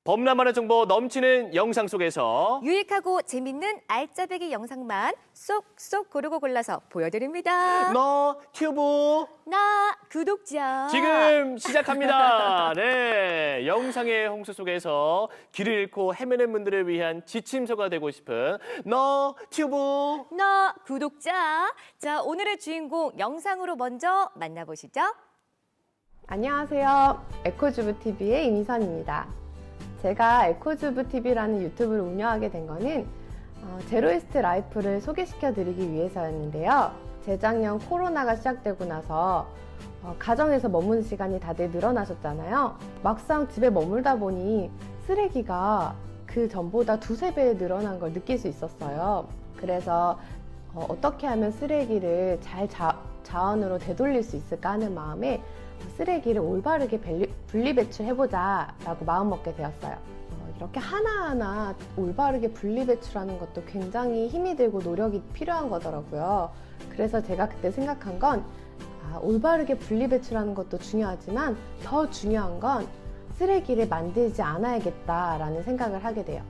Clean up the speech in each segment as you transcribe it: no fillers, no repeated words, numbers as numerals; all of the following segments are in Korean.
범람하는 정보 넘치는 영상 속에서 유익하고 재밌는 알짜배기 영상만 쏙쏙 고르고 골라서 보여드립니다. 너튜브 나 구독자. 지금 시작합니다. 네, 영상의 홍수 속에서 길을 잃고 헤매는 분들을 위한 지침서가 되고 싶은 너튜브. 나 구독자. 자, 오늘의 주인공 영상으로 먼저 만나보시죠. 안녕하세요. 에코주부TV의 임희선입니다. 제가 에코주부TV라는 유튜브를 운영하게 된 거는 제로웨이스트 라이프를 소개시켜 드리기 위해서였는데요. 재작년 코로나가 시작되고 나서 가정에서 머무는 시간이 다들 늘어나셨잖아요. 막상 집에 머물다 보니 쓰레기가 그 전보다 두세 배 늘어난 걸 느낄 수 있었어요. 그래서 어떻게 하면 쓰레기를 잘 자원으로 되돌릴 수 있을까 하는 마음에 쓰레기를 올바르게 분리배출해보자 라고 마음먹게 되었어요. 이렇게 하나하나 올바르게 분리배출하는 것도 굉장히 힘이 들고 노력이 필요한 거더라고요. 그래서 제가 그때 생각한 건 올바르게 분리배출하는 것도 중요하지만 더 중요한 건 쓰레기를 만들지 않아야겠다라는 생각을 하게 돼요.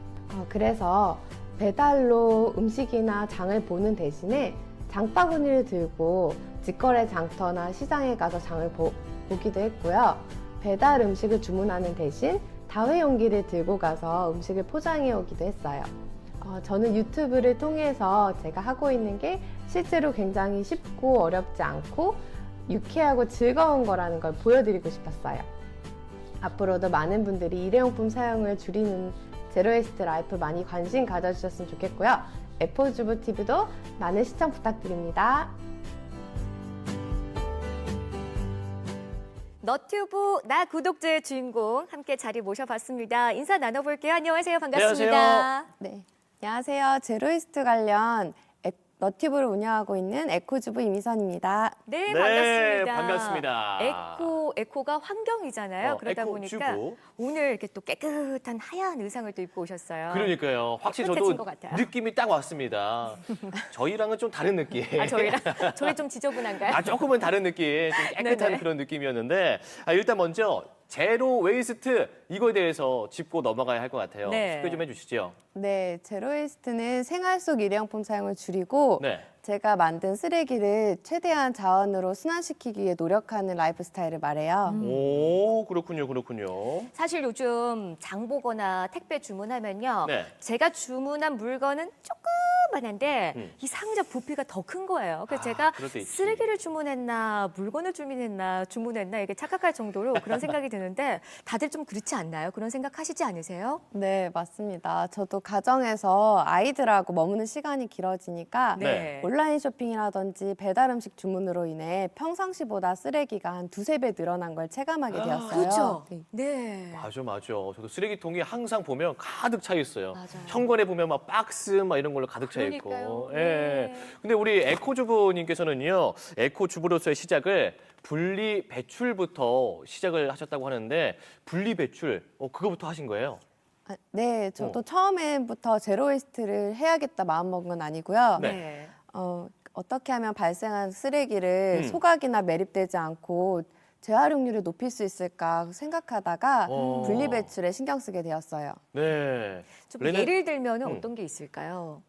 그래서 배달로 음식이나 장을 보는 대신에 장바구니를 들고 직거래 장터나 시장에 가서 장을 보기도 했고요. 배달 음식을 주문하는 대신 다회용기를 들고 가서 음식을 포장해 오기도 했어요. 저는 유튜브를 통해서 제가 하고 있는 게 실제로 굉장히 쉽고 어렵지 않고 유쾌하고 즐거운 거라는 걸 보여드리고 싶었어요. 앞으로도 많은 분들이 일회용품 사용을 줄이는 제로웨이스트 라이프 많이 관심 가져주셨으면 좋겠고요. 에코주부TV도 많은 시청 부탁드립니다. 너튜브 나 구독자의 주인공 함께 자리 모셔봤습니다. 인사 나눠볼게요. 안녕하세요. 반갑습니다. 안녕하세요. 네, 안녕하세요. 제로웨이스트 관련 너튜브를 운영하고 있는 에코주부 임희선입니다. 네, 네, 반갑습니다. 반갑습니다. 에코가 환경이잖아요. 그러다 보니까 에코주부. 오늘 이렇게 또 깨끗한 하얀 의상을 또 입고 오셨어요. 그러니까요. 확실히 깨끗해진 저도 것 같아요. 느낌이 딱 왔습니다. 저희랑은 좀 다른 느낌. 저희 좀 지저분한가요? 조금은 다른 느낌, 좀 깨끗한 네네. 그런 느낌이었는데 일단 먼저 제로 웨이스트 이거에 대해서 짚고 넘어가야 할 것 같아요. 네. 소개 좀 해주시죠. 네, 제로웨이스트는 생활 속 일회용품 사용을 줄이고 네. 제가 만든 쓰레기를 최대한 자원으로 순환시키기 위해 노력하는 라이프 스타일을 말해요. 오, 그렇군요. 사실 요즘 장 보거나 택배 주문하면요. 네. 제가 주문한 물건은 조그만한데 이 상자 부피가 더 큰 거예요. 그래서 제가 그럴 때 있지. 쓰레기를 주문했나 물건을 주문했나 이게 착각할 정도로 그런 생각이 드는데 다들 좀 그렇지 않나요? 그런 생각하시지 않으세요? 네, 맞습니다. 저도 가정에서 아이들하고 머무는 시간이 길어지니까 네. 온라인 쇼핑이라든지 배달 음식 주문으로 인해 평상시보다 쓰레기가 한 두세 배 늘어난 걸 체감하게 되었어요. 그렇죠. 네. 네. 맞아. 저도 쓰레기통이 항상 보면 가득 차 있어요. 맞아요. 현관에 보면 막 박스 막 이런 걸로 가득 차 있고. 그러니까요. 예. 네. 근데 우리 에코주부님께서는요, 에코주부로서의 시작을 분리 배출부터 시작을 하셨다고 하는데 분리 배출, 그거부터 하신 거예요? 네, 저도 처음에부터 제로웨이스트를 해야겠다 마음먹은 건 아니고요. 네. 어떻게 하면 발생한 쓰레기를 소각이나 매립되지 않고 재활용률을 높일 수 있을까 생각하다가 분리배출에 신경 쓰게 되었어요. 네. 좀 원래는- 예를 들면 어떤 게 있을까요?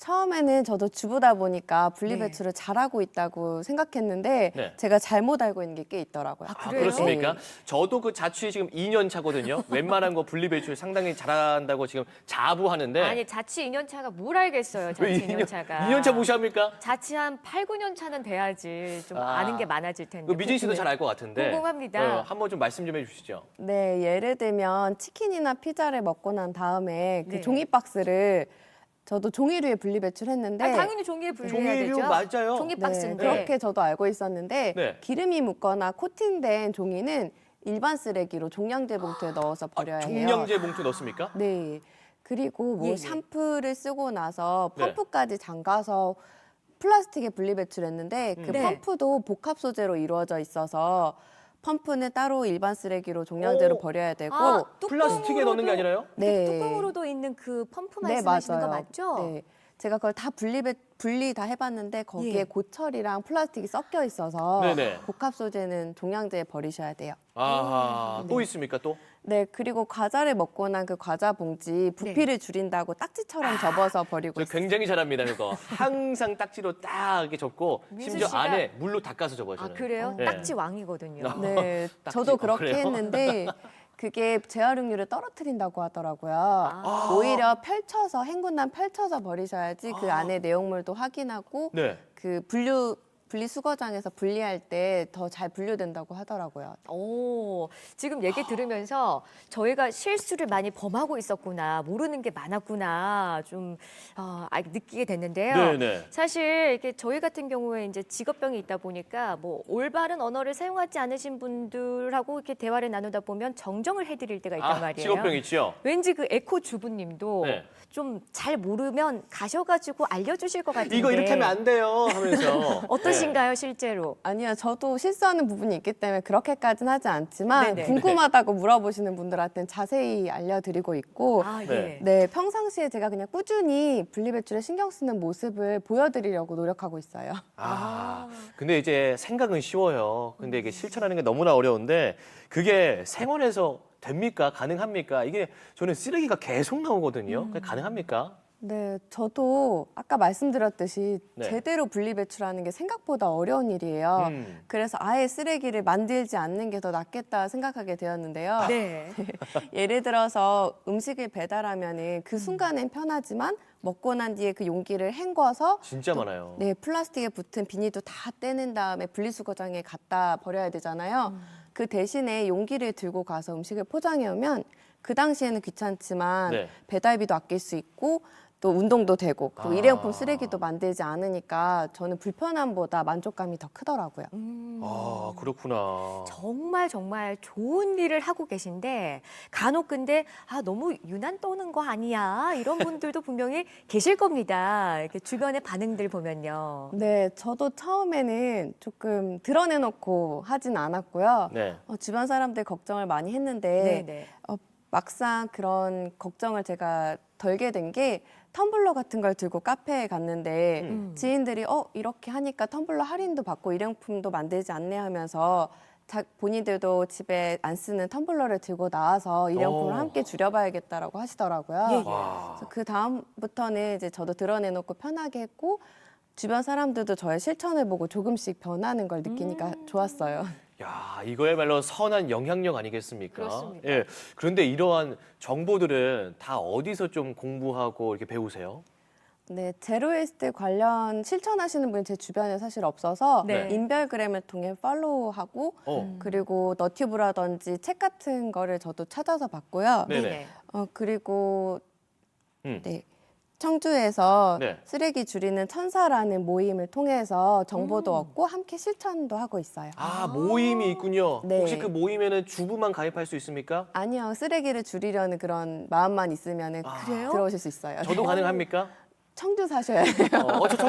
처음에는 저도 주부다 보니까 분리배출을 잘하고 있다고 생각했는데 네. 제가 잘못 알고 있는 게 꽤 있더라고요. 그래요? 그렇습니까? 저도 그 자취 지금 2년 차거든요. 웬만한 거 분리 배출 상당히 잘한다고 지금 자부하는데. 아니 자취 2년 차가 뭘 알겠어요. 왜 자취 2년 차가. 2년 차 무시합니까? 자취 한 8, 9년 차는 돼야지 좀 아는 게 많아질 텐데. 그 미진 씨도 잘 알 것 같은데. 궁금합니다. 한번 좀 말씀 좀 해주시죠. 네, 예를 들면 치킨이나 피자를 먹고 난 다음에 그 네. 종이 박스를 저도 종이류에 분리배출했는데 당연히 종이에 분리해야 종이류 되죠. 맞아요. 종이 네, 박스인데. 그렇게 저도 알고 있었는데 네. 기름이 묻거나 코팅된 종이는 일반 쓰레기로 종량제 봉투에 넣어서 버려야 해요. 종량제 봉투 넣습니까? 네. 그리고 뭐 예, 예. 샴푸를 쓰고 나서 네. 펌프까지 잠가서 플라스틱에 분리배출했는데 그 네. 펌프도 복합 소재로 이루어져 있어서 펌프는 따로 일반 쓰레기로 종량제로 오. 버려야 되고 플라스틱에 넣는 게 아니라요? 네. 뚜껑으로도 있는 그 펌프 네, 말씀하시는 거 맞아요. 맞죠? 네. 제가 그걸 다 분리 다 해봤는데 거기에 예. 고철이랑 플라스틱이 섞여 있어서 네네. 복합 소재는 종량제에 버리셔야 돼요. 아하, 또 있습니까 또? 네, 그리고 과자를 먹고 난 그 과자 봉지 부피를 줄인다고 딱지처럼 접어서 버리고 저 있어요. 굉장히 잘합니다, 그거. 항상 딱지로 딱 이렇게 접고 민수 심지어 씨가- 안에 물로 닦아서 접어요. 아 저는. 그래요? 네. 딱지 왕이거든요. 네, 딱지. 저도 그렇게 그래요? 했는데 그게 재활용률을 떨어뜨린다고 하더라고요. 아. 오히려 펼쳐서 행군단 펼쳐서 버리셔야지 그 아. 안에 내용물도 확인하고 네. 그 분리수거장에서 분리할 때 더 잘 분류된다고 하더라고요. 오, 지금 얘기 들으면서 저희가 실수를 많이 범하고 있었구나, 모르는 게 많았구나, 좀 느끼게 됐는데요. 네네. 사실 이게 저희 같은 경우에 이제 직업병이 있다 보니까 뭐 올바른 언어를 사용하지 않으신 분들하고 이렇게 대화를 나누다 보면 정정을 해드릴 때가 있단 말이에요. 직업병 있죠? 왠지 그 에코 주부님도 네. 좀 잘 모르면 가셔가지고 알려주실 것 같은데. 이거 이렇게 하면 안 돼요 하면서. 어떠신가요, 실제로? 아니요, 저도 실수하는 부분이 있기 때문에 그렇게까지는 하지 않지만 네네. 궁금하다고 물어보시는 분들한테는 자세히 알려드리고 있고 아, 네. 예. 네, 평상시에 제가 그냥 꾸준히 분리배출에 신경 쓰는 모습을 보여드리려고 노력하고 있어요. 근데 이제 생각은 쉬워요. 근데 이게 실천하는 게 너무나 어려운데 그게 생활에서 됩니까? 가능합니까? 이게 저는 쓰레기가 계속 나오거든요. 그게 가능합니까? 네, 저도 아까 말씀드렸듯이 네. 제대로 분리배출하는 게 생각보다 어려운 일이에요. 그래서 아예 쓰레기를 만들지 않는 게 더 낫겠다 생각하게 되었는데요. 네. 예를 들어서 음식을 배달하면은 그 순간엔 편하지만 먹고 난 뒤에 그 용기를 헹궈서 진짜 많아요. 네, 플라스틱에 붙은 비닐도 다 떼낸 다음에 분리수거장에 갖다 버려야 되잖아요. 그 대신에 용기를 들고 가서 음식을 포장해 오면 그 당시에는 귀찮지만 네. 배달비도 아낄 수 있고 또 운동도 되고 그리고 아. 일회용품 쓰레기도 만들지 않으니까 저는 불편함보다 만족감이 더 크더라고요. 아, 그렇구나. 정말 좋은 일을 하고 계신데 간혹 근데 너무 유난 떠는 거 아니야 이런 분들도 분명히 계실 겁니다. 이렇게 주변의 반응들 보면요. 네, 저도 처음에는 조금 드러내놓고 하진 않았고요. 네. 주변 사람들 걱정을 많이 했는데 네네. 막상 그런 걱정을 제가 덜게 된 게 텀블러 같은 걸 들고 카페에 갔는데 지인들이 이렇게 하니까 텀블러 할인도 받고 일회용품도 만들지 않네 하면서 본인들도 집에 안 쓰는 텀블러를 들고 나와서 일회용품을 오. 함께 줄여봐야겠다라고 하시더라고요. 예, 예. 와. 그래서 그 다음부터는 이제 저도 드러내놓고 편하게 했고 주변 사람들도 저의 실천을 보고 조금씩 변하는 걸 느끼니까 좋았어요. 야, 이거야말로 선한 영향력 아니겠습니까? 그렇습니다. 예. 그런데 이러한 정보들은 다 어디서 좀 공부하고 이렇게 배우세요? 네, 제로웨이스트 관련 실천하시는 분이 제 주변에 사실 없어서 네. 인별그램을 통해 팔로우하고 그리고 너튜브라든지 책 같은 거를 저도 찾아서 봤고요. 네네. 그리고 음. 네. 청주에서 네. 쓰레기 줄이는 천사라는 모임을 통해서 정보도 얻고 함께 실천도 하고 있어요. 모임이 있군요. 네. 혹시 그 모임에는 주부만 가입할 수 있습니까? 아니요, 쓰레기를 줄이려는 그런 마음만 있으면 그래요? 들어오실 수 있어요. 저도 가능합니까? 청주 사셔야 돼요.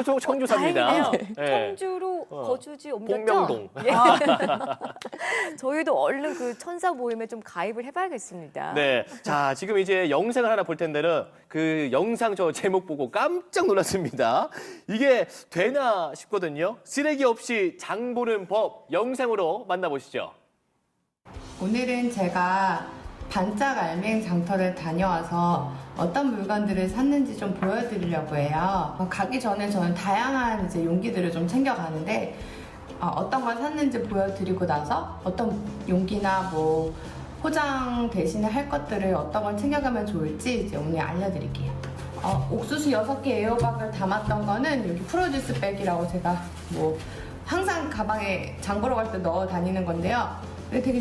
저 청주 삽니다. 다행이네요. 예. 청주로 거주지 옮겼죠? 복명동. 예. 저희도 얼른 그 천사 모임에 좀 가입을 해봐야겠습니다. 네. 자, 지금 이제 영상을 하나 볼 텐데는 그 영상 저 제목 보고 깜짝 놀랐습니다. 이게 되나 싶거든요. 쓰레기 없이 장 보는 법 영상으로 만나보시죠. 오늘은 제가 반짝 알맹 장터를 다녀와서 어떤 물건들을 샀는지 좀 보여드리려고 해요. 가기 전에 저는 다양한 이제 용기들을 좀 챙겨가는데 어떤 걸 샀는지 보여드리고 나서 어떤 용기나 뭐 포장 대신에 할 것들을 어떤 걸 챙겨가면 좋을지 이제 오늘 알려드릴게요. 옥수수 6개 에어박을 담았던 거는 여기 프로듀스 백이라고 제가 뭐 항상 가방에 장 보러 갈 때 넣어 다니는 건데요. 근데 되게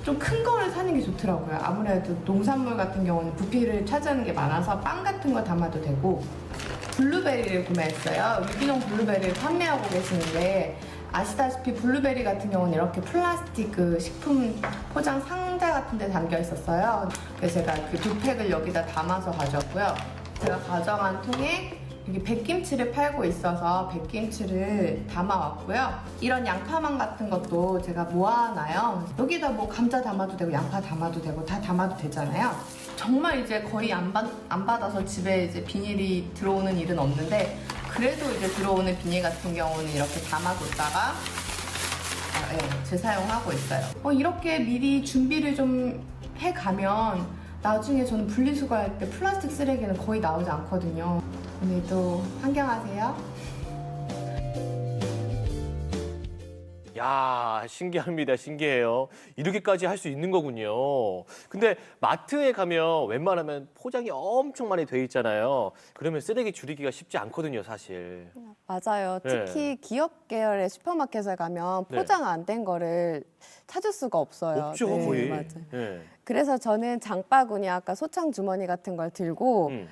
좀 큰 거를 사는 게 좋더라고요. 아무래도 농산물 같은 경우는 부피를 차지하는 게 많아서 빵 같은 거 담아도 되고 블루베리를 구매했어요. 유기농 블루베리를 판매하고 계시는데 아시다시피 블루베리 같은 경우는 이렇게 플라스틱 그 식품 포장 상자 같은 데 담겨 있었어요. 그래서 제가 그 2팩을 여기다 담아서 가져왔고요. 제가 가져간 통에 여기 백김치를 팔고 있어서 백김치를 담아왔고요. 이런 양파망 같은 것도 제가 모아놔요. 여기다 뭐 감자 담아도 되고 양파 담아도 되고 다 담아도 되잖아요. 정말 이제 거의 안 받아서 집에 이제 비닐이 들어오는 일은 없는데 그래도 이제 들어오는 비닐 같은 경우는 이렇게 담아뒀다가 재사용하고 있어요. 이렇게 미리 준비를 좀 가면 나중에 저는 분리수거할 때 플라스틱 쓰레기는 거의 나오지 않거든요. 오늘도 환경하세요. 야, 신기합니다. 신기해요. 이렇게까지 할 수 있는 거군요. 근데 마트에 가면 웬만하면 포장이 엄청 많이 돼 있잖아요. 그러면 쓰레기 줄이기가 쉽지 않거든요, 사실. 맞아요. 네. 특히 기업 계열의 슈퍼마켓에 가면 네. 포장 안 된 거를 찾을 수가 없어요. 없죠, 네, 거의. 맞아요. 네. 그래서 저는 장바구니 아까 소창 주머니 같은 걸 들고 음.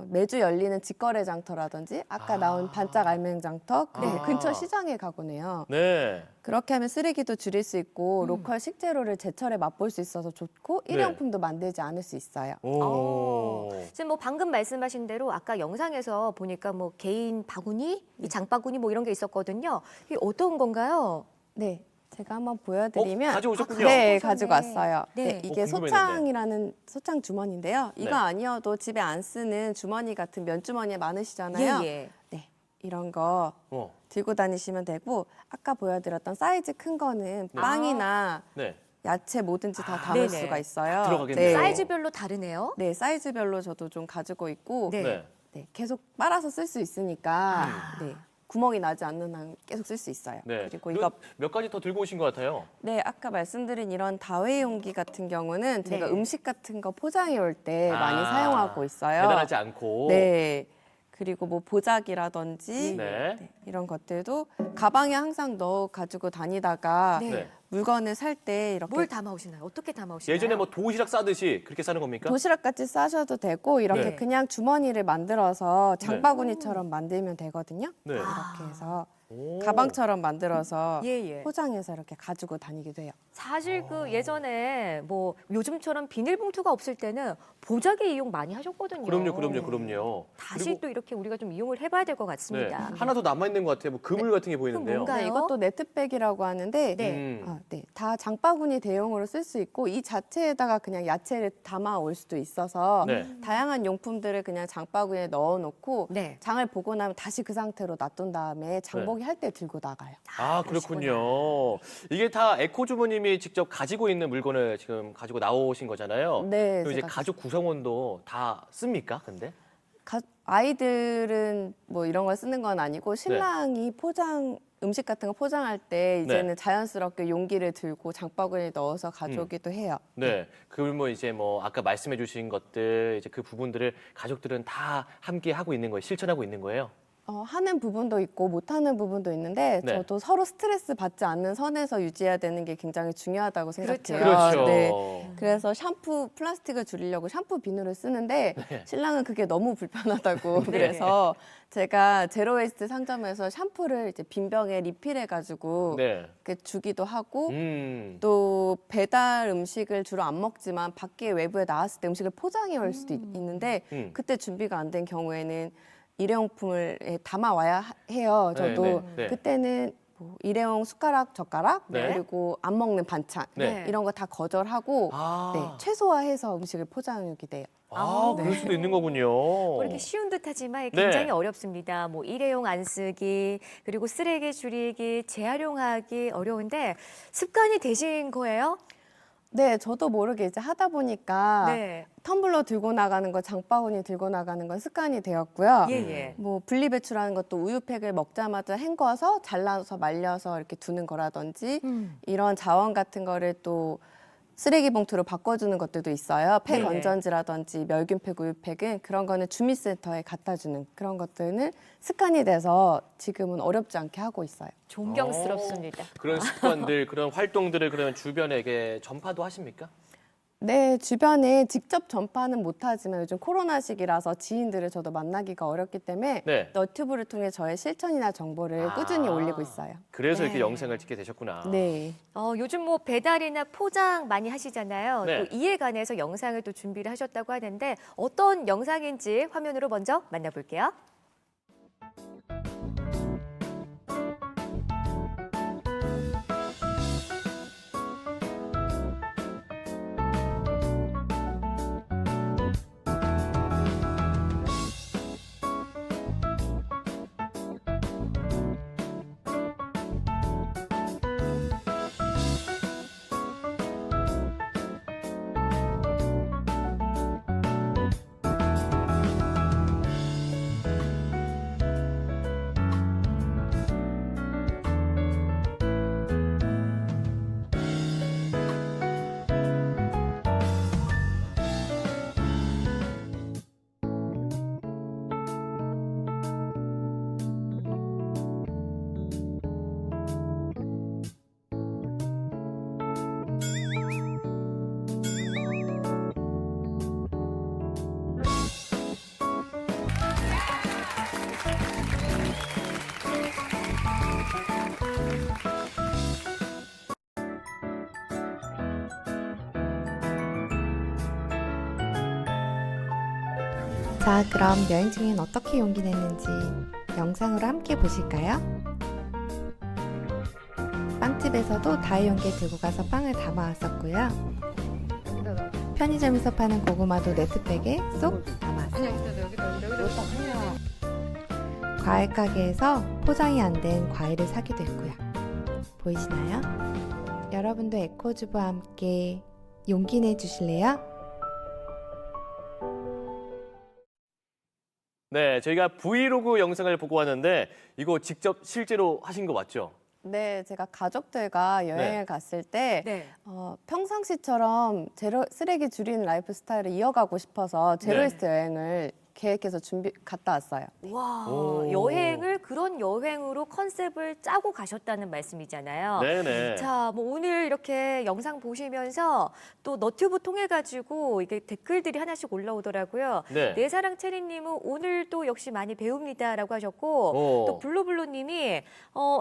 매주 열리는 직거래 장터라든지 아까 아. 나온 반짝 알맹 장터 그리고 아. 근처 시장에 가곤 해요. 네. 그렇게 하면 쓰레기도 줄일 수 있고 로컬 식재료를 제철에 맛볼 수 있어서 좋고 네. 일회용품도 만들지 않을 수 있어요. 오. 지금 뭐 방금 말씀하신 대로 아까 영상에서 보니까 뭐 개인 바구니, 이 장바구니 뭐 이런 게 있었거든요. 이게 어떤 건가요? 네, 제가 한번 보여드리면 가져오셨군요. 네, 가져오셨네. 가지고 왔어요. 네. 네, 이게 궁금했는데. 소창이라는 소창 주머니인데요. 이거 네. 아니어도 집에 안 쓰는 주머니 같은 면 주머니에 많으시잖아요. 예. 네, 이런 거 어. 들고 다니시면 되고 아까 보여드렸던 사이즈 큰 거는 빵이나 네. 야채 뭐든지 다 담을 네네. 수가 있어요. 들어가겠네요. 사이즈별로 다르네요. 네, 사이즈별로 저도 좀 가지고 있고 네. 네. 네, 계속 빨아서 쓸 수 있으니까 네, 구멍이 나지 않는 한 계속 쓸 수 있어요. 네. 그리고 이거 몇 가지 더 들고 오신 것 같아요. 네, 아까 말씀드린 이런 다회용기 같은 경우는 제가 네. 음식 같은 거 포장해 올 때 많이 아, 사용하고 있어요. 배달하지 않고. 네. 그리고 뭐 보자기라든지 네. 네, 이런 것들도 가방에 항상 넣어 가지고 다니다가 네. 네. 물건을 살 때 이렇게 뭘 담아오시나요? 어떻게 담아오시나요? 예전에 뭐 도시락 싸듯이 그렇게 싸는 겁니까? 도시락 같이 싸셔도 되고 이렇게 네. 그냥 주머니를 만들어서 장바구니처럼 만들면 되거든요. 네. 이렇게 해서 오. 가방처럼 만들어서 예. 포장해서 이렇게 가지고 다니기도 해요. 사실 그 예전에 뭐 요즘처럼 비닐봉투가 없을 때는 보자기 이용 많이 하셨거든요. 그럼요. 다시 그리고 또 이렇게 우리가 좀 이용을 해봐야 될 것 네. 같습니다. 하나 더 남아 있는 것 같아요. 뭐 그물 같은 게 보이는데요. 뭔가- 네, 뭔가요? 이것도 네트백이라고 하는데 네. 네, 다 장바구니 대용으로 쓸 수 있고 이 자체에다가 그냥 야채를 담아 올 수도 있어서 네. 다양한 용품들을 그냥 장바구니에 넣어놓고 네. 장을 보고 나면 다시 그 상태로 놔둔 다음에 장보기 할 때 들고 나가요. 아, 그렇군요. 이게 다 에코주부님이 직접 가지고 있는 물건을 지금 가지고 나오신 거잖아요. 네, 그리고 이제 제가 가족 구성원도 다 씁니까? 근데? 아이들은 뭐 이런 걸 쓰는 건 아니고 신랑이 음식 같은 거 포장할 때 이제는 자연스럽게 용기를 들고 장바구니에 넣어서 가져오기도 해요. 네. 그러면 이제 뭐 아까 말씀해 주신 것들 이제 그 부분들을 가족들은 다 함께 하고 있는 거예요. 실천하고 있는 거예요. 하는 부분도 있고 못하는 부분도 있는데 네. 저도 서로 스트레스 받지 않는 선에서 유지해야 되는 게 굉장히 중요하다고 생각해요. 그렇죠. 네. 그래서 플라스틱을 줄이려고 샴푸 비누를 쓰는데 네. 신랑은 그게 너무 불편하다고 그래서 제가 제로웨이스트 상점에서 샴푸를 이제 빈 병에 리필해가지고 네. 이렇게 주기도 하고 또 또 배달 음식을 주로 안 먹지만 밖에 외부에 나왔을 때 음식을 포장해 올 수도 있는데 그때 준비가 안 된 경우에는 일회용품을 담아 와야 해요. 저도 네. 그때는 뭐 일회용 숟가락, 젓가락 네. 그리고 안 먹는 반찬 네. 이런 거 다 거절하고 아. 네, 최소화해서 음식을 포장해 오게 돼요. 그럴 수도 있는 거군요. 뭐 이렇게 쉬운 듯하지만 굉장히 네. 어렵습니다. 뭐 일회용 안 쓰기, 그리고 쓰레기 줄이기, 재활용하기 어려운데 습관이 되신 거예요? 네, 저도 모르게 이제 하다 보니까 네. 텀블러 들고 나가는 거, 장바구니 들고 나가는 건 습관이 되었고요. 예. 뭐 분리배출하는 것도 우유팩을 먹자마자 헹궈서 잘라서 말려서 이렇게 두는 거라든지 이런 자원 같은 거를 또 쓰레기 봉투로 바꿔주는 것들도 있어요. 팩 네네. 건전지라든지 멸균팩, 우유팩은 그런 거는 주민센터에 갖다 주는 그런 것들은 습관이 돼서 지금은 어렵지 않게 하고 있어요. 존경스럽습니다. 그런 습관들, 그런 활동들을 그러면 주변에게 전파도 하십니까? 네, 주변에 직접 전파는 못하지만 요즘 코로나 시기라서 지인들을 저도 만나기가 어렵기 때문에 네. 너튜브를 통해 저의 실천이나 정보를 꾸준히 올리고 있어요. 그래서 이렇게 네. 영상을 찍게 되셨구나. 네. 요즘 뭐 배달이나 포장 많이 하시잖아요. 네. 또 이에 관해서 영상을 또 준비를 하셨다고 하는데 어떤 영상인지 화면으로 먼저 만나볼게요. 자, 그럼 여행 중엔 어떻게 용기 냈는지 영상으로 함께 보실까요? 빵집에서도 다이용기에 들고 가서 빵을 담아왔었고요. 편의점에서 파는 고구마도 네트백에 쏙 담아왔어요. 과일 가게에서 포장이 안 된 과일을 사기도 했고요. 보이시나요? 여러분도 에코주부와 함께 용기 내주실래요? 네, 저희가 브이로그 영상을 보고 왔는데 이거 직접 실제로 하신 거 맞죠? 네, 제가 가족들과 여행을 갔을 때 네. 평상시처럼 쓰레기 줄이는 라이프 스타일을 이어가고 싶어서 제로웨스트 여행을 계획해서 갔다 왔어요. 와, 오. 여행을 그런 여행으로 컨셉을 짜고 가셨다는 말씀이잖아요. 네네. 자, 뭐 오늘 이렇게 영상 보시면서 또 너튜브 통해 가지고 이게 댓글들이 하나씩 올라오더라고요. 네. 내 사랑 체리님은 오늘 또 역시 많이 배웁니다라고 하셨고 오. 또 블루블루님이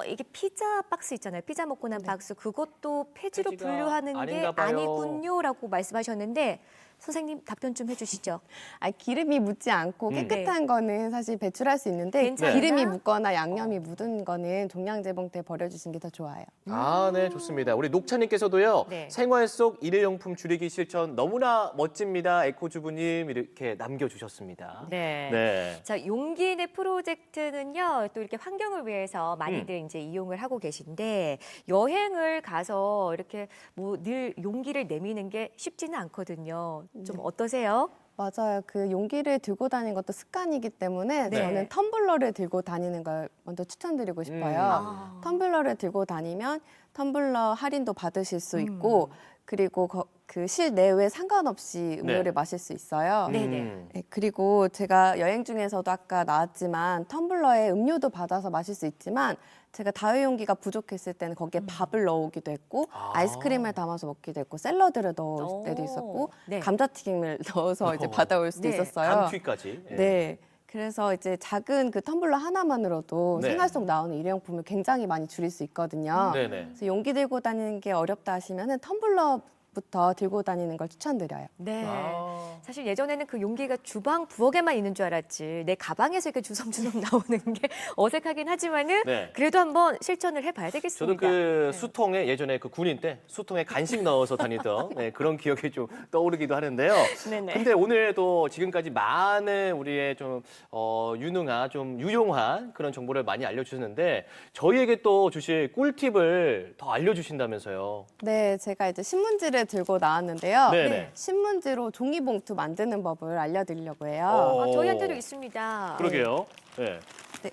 이게 피자 박스 있잖아요. 피자 먹고 난 박스 그것도 폐지로 폐지가 분류하는 게 아닌가 봐요. 아니군요라고 말씀하셨는데 선생님 답변 좀 해주시죠. 기름이 묻지 않고 깨끗한 거는 사실 배출할 수 있는데 괜찮나? 기름이 묻거나 양념이 묻은 거는 종량제봉투에 버려주시는 게 더 좋아요. 아, 네, 좋습니다. 우리 녹차님께서도요. 네. 생활 속 일회용품 줄이기 실천 너무나 멋집니다. 에코주부님 이렇게 남겨주셨습니다. 네. 네. 자, 용기 내 프로젝트는요, 또 이렇게 환경을 위해서 많이들 이제 이용을 하고 계신데, 여행을 가서 이렇게 뭐 늘 용기를 내미는 게 쉽지는 않거든요. 좀 어떠세요? 맞아요. 그 용기를 들고 다니는 것도 습관이기 때문에 네. 저는 텀블러를 들고 다니는 걸 먼저 추천드리고 싶어요. 아. 텀블러를 들고 다니면 텀블러 할인도 받으실 수 있고 그리고 그 실내외 상관없이 음료를 네. 마실 수 있어요. 네네. 네, 그리고 제가 여행 중에서도 아까 나왔지만 텀블러에 음료도 받아서 마실 수 있지만 제가 다회용기가 부족했을 때는 거기에 밥을 넣어오기도 했고 아. 아이스크림을 담아서 먹기도 했고 샐러드를 넣을 오. 때도 있었고 네. 감자튀김을 넣어서 이제 받아올 수도 네. 있었어요. 감튀까지. 네. 그래서 이제 작은 그 텀블러 하나만으로도 네. 생활 속 나오는 일회용품을 굉장히 많이 줄일 수 있거든요. 네네. 그래서 용기 들고 다니는 게 어렵다 하시면은 텀블러부터 들고 다니는 걸 추천드려요. 네. 아. 사실 예전에는 그 용기가 주방 부엌에만 있는 줄 알았지. 내 가방에서 이렇게 주섬주섬 나오는 게 어색하긴 하지만은 네. 그래도 한번 실천을 해봐야 되겠습니다. 저도 그 네. 수통에 예전에 그 군인 때 수통에 간식 넣어서 다니던 네, 그런 기억이 좀 떠오르기도 하는데요. 네네. 근데 오늘도 지금까지 많은 우리의 좀 유능한 좀 유용한 그런 정보를 많이 알려주셨는데 저희에게 또 주실 꿀팁을 더 알려주신다면서요. 네, 제가 이제 신문지를 들고 나왔는데요. 네네. 신문지로 종이봉투 만드는 법을 알려드리려고 해요. 어. 저희한테도 있습니다. 그러게요. 네. 네.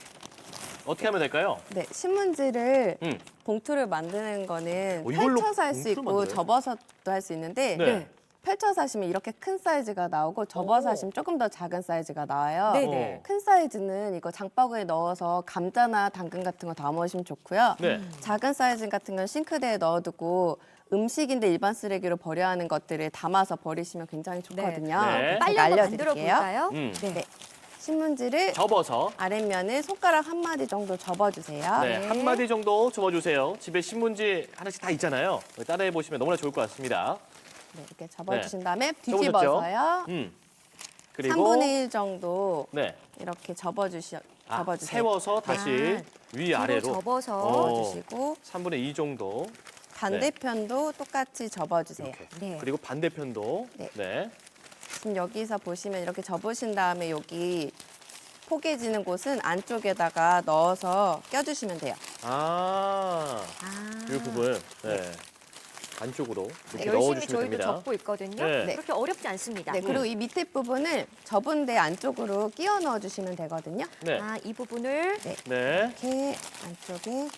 어떻게 하면 될까요? 네, 신문지를 음. 봉투를 만드는 거는 이걸로 펼쳐서 할 수 봉투를 있고 만들어요? 접어서도 할 수 있는데 네. 펼쳐서 하시면 이렇게 큰 사이즈가 나오고 접어서 오. 하시면 조금 더 작은 사이즈가 나와요. 네네. 큰 사이즈는 이거 장바구니에 넣어서 감자나 당근 같은 거 담으시면 좋고요. 네. 작은 사이즈 같은 건 싱크대에 넣어두고 음식인데 일반 쓰레기로 버려야 하는 것들을 담아서 버리시면 굉장히 좋거든요. 네. 빨리 제가 한번 만들어 알려드릴게요. 볼까요? 음. 네. 신문지를 접어서 아랫면을 손가락 한 마디 정도 접어주세요. 네, 한 마디 정도 접어주세요. 집에 신문지 하나씩 다 있잖아요. 따라해 보시면 너무나 좋을 것 같습니다. 네, 이렇게 접어주신 다음에 접어줬죠? 뒤집어서요. 그리고 3분의 1 정도 네, 이렇게 접어주세요. 세워서 다시 위아래로 뒤로 접어서 접어주시고 3분의 2 정도 반대편도 똑같이 접어주세요. 이렇게. 네. 그리고 반대편도 네. 네. 지금 여기서 보시면 이렇게 접으신 다음에 여기 포개지는 곳은 안쪽에다가 넣어서 껴주시면 돼요. 아, 아. 이 부분 네. 안쪽으로 이렇게 열심히 넣어주시면 저희도 됩니다. 접고 있거든요. 네. 그렇게 어렵지 않습니다. 네, 그리고 이 밑에 부분을 접은 데 안쪽으로 끼워 넣어주시면 되거든요. 네, 이 부분을 네. 네. 이렇게 안쪽에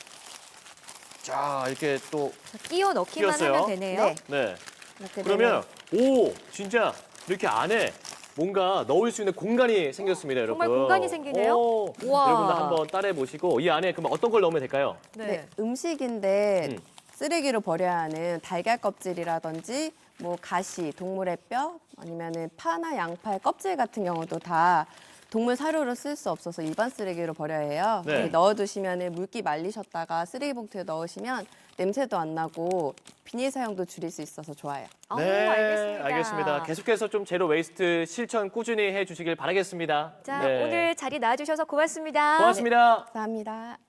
자 이렇게 또 끼워 넣기만 끼웠어요. 하면 되네요. 네. 네. 이렇게 그러면 오 진짜 이렇게 안에 뭔가 넣을 수 있는 공간이 생겼습니다, 여러분. 정말 공간이 생기네요. 오, 우와. 여러분들 한번 따라해 보시고 이 안에 그럼 어떤 걸 넣으면 될까요? 네, 음식인데 음. 쓰레기로 버려야 하는 달걀 껍질이라든지 뭐 가시, 동물의 뼈 아니면은 파나 양파의 껍질 같은 경우도 다 동물 사료로 쓸 수 없어서 일반 쓰레기로 버려야 해요. 네. 넣어두시면 물기 말리셨다가 쓰레기 봉투에 넣으시면 냄새도 안 나고 비닐 사용도 줄일 수 있어서 좋아요. 알겠습니다. 계속해서 좀 제로 웨이스트 실천 꾸준히 해주시길 바라겠습니다. 자, 네. 오늘 자리 나와주셔서 고맙습니다. 고맙습니다. 감사합니다.